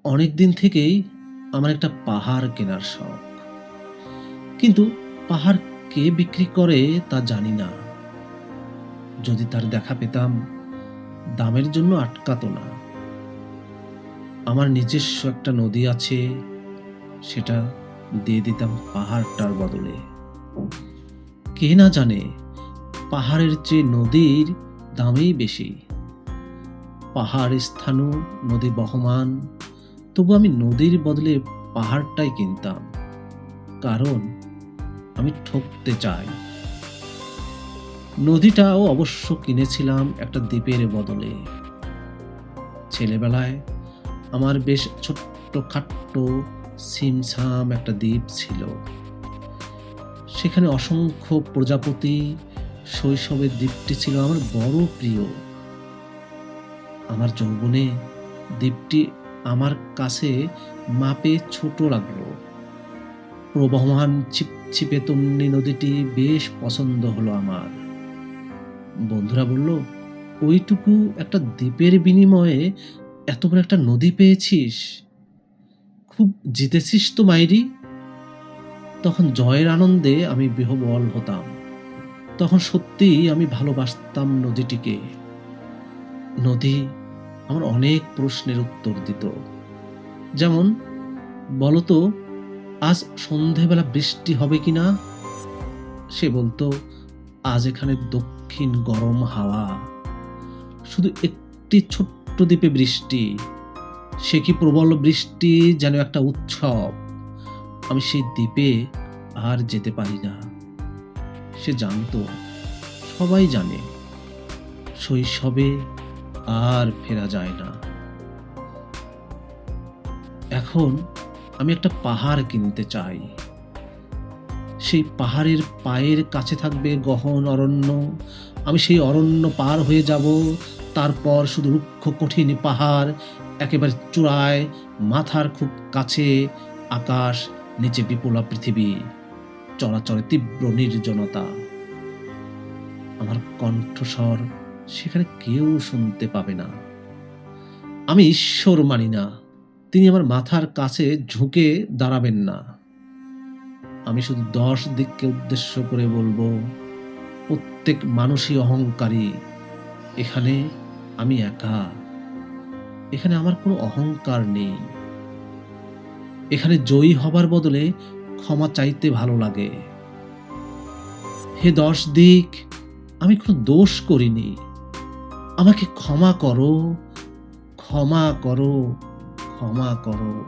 অনেক দিন থেকেই আমার একটা পাহাড় কেনার শখ। কিন্তু পাহাড় কে বিক্রি করে তা জানি না। যদি তার দেখা পেতাম, দামের জন্য আটকাতো না। আমার নিজস্ব একটা নদী আছে, সেটা দিয়ে দিতাম পাহাড়টার বদলে। কে না জানে পাহাড়ের চেয়ে নদীর দামেই বেশি। পাহাড় স্থানু, নদী বহমান, তবু আমি নদীর বদলে পাহাড়টাই কিনতাম। কারণ আমি ঠকতে চাই। নদীটাও অবশ্য কিনেছিলাম একটা দ্বীপের বদলে। ছেলেবেলায় আমার বেশ ছোট্ট-খাট্ট ছিমছাম একটা দ্বীপ ছিল। সেখানে অসংখ্য প্রজাপতি। শৈশবের দ্বীপটি ছিল আমার বড় প্রিয়। আমার যৌবনে দ্বীপটি আমার কাছে মাপে ছোট লাগলো। প্রবহমান ছিপছিপে তন্বী নদীটি বেশ পছন্দ হলো আমার। বন্ধুরা বলল, ওইটুকু একটা দ্বীপের বিনিময়ে এত বড় একটা নদী পেয়েছিস, খুব জিতেছিস তো মাইরি। তখন জয়ের আনন্দে আমি বিহ্বল হতাম। তখন সত্যিই আমি ভালোবাসতাম নদীটিকে। নদী আমার অনেক প্রশ্নের উত্তর দিত। যেমন, বলতো আজ সন্ধেবেলা বৃষ্টি হবে কিনা? সে বলতো, আজ এখানে দক্ষিণ গরম হাওয়া, শুধু একটি ছোট্ট দ্বীপে বৃষ্টি। সে কি প্রবল বৃষ্টি, যেন একটা উৎসব। আমি সেই দ্বীপে আর যেতে পারি না। সে জানতো, সবাই জানে, শৈশবে আর ফেরা যায় না। এখন আমি একটা পাহাড় কিনতে চাই। সেই পাহাড়ের পায়ের কাছে থাকবে গহন অরণ্য। আমি সেই অরণ্য পার হয়ে যাব। তারপর শুধু রুক্ষ কঠিন পাহাড়, একেবারে চূড়ায়, মাথার খুব কাছে আকাশ, নিচে বিপুলা পৃথিবী, চরাচরে তীব্র নির্জনতা। আমার কণ্ঠস্বর সেখানে কেউ শুনতে পাবে না। আমি ঈশ্বর মানি না, তিনি আমার মাথার কাছে ঝুঁকে দাঁড়াবেন না। আমি শুধু 10 দিককে উদ্দেশ্য করে বলবো, প্রত্যেক মানুষই অহংকারী। এখানে আমি একা। এখানে আমার কোনো অহংকার নেই। এখানে জয়ী হবার বদলে ক্ষমা চাইতে ভালো লাগে। হে 10 দিক, আমি কোনো দোষ করিনি। আমাকে ক্ষমা করো, ক্ষমা করো, ক্ষমা করো।